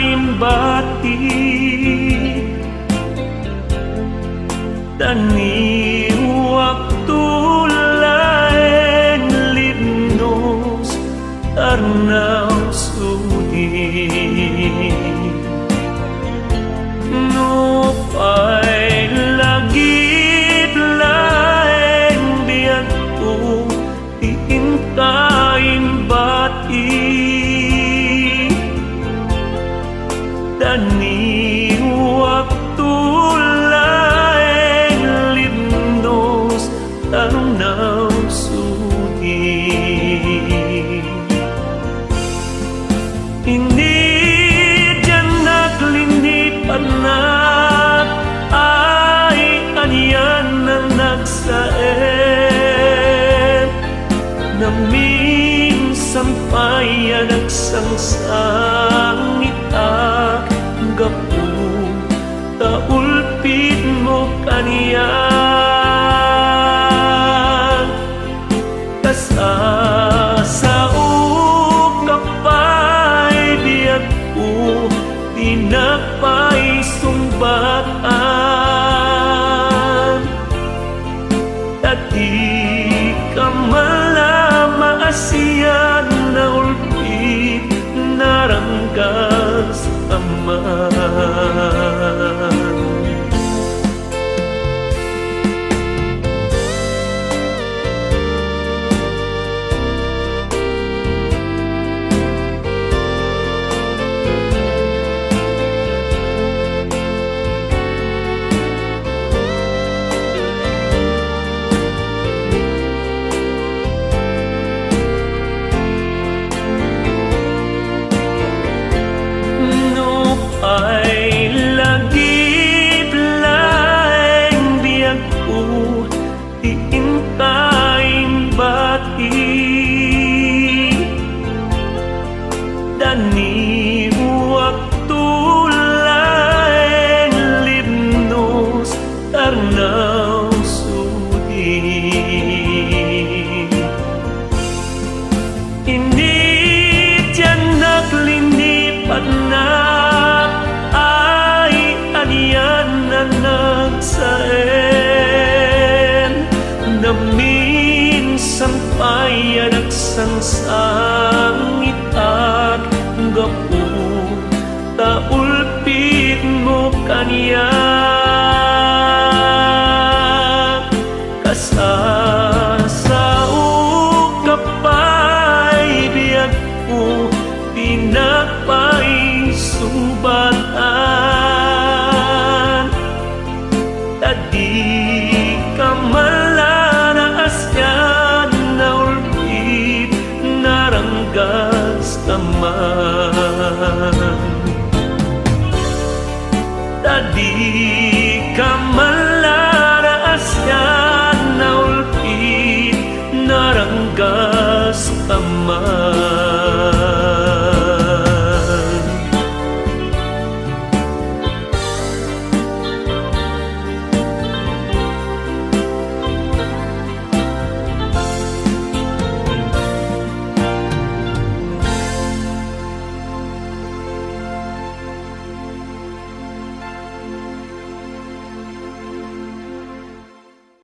imbati Tani waktu lain libnos Arnaw sudi Nupay lagip lain Diyan ko iintayin bati Tani waktu lain libnos Arnaw sudi Hindi dyan naglinipan na ay anyan na nagsaet Na minsan pa'y nagsangsangit ak gapu Taulpit mo kaniya Tinapay sumbatan Tadi ka malama asiyan na ulpit naranggas aman Ay lagip laing diyan ko iintayin bati Dani waktu lain libnos Arnaw sudi Hindi dyan naglinipat na nagsaen Na minsan pa'y nagsangsangit at gapu Taulpit mo kaniya Kasal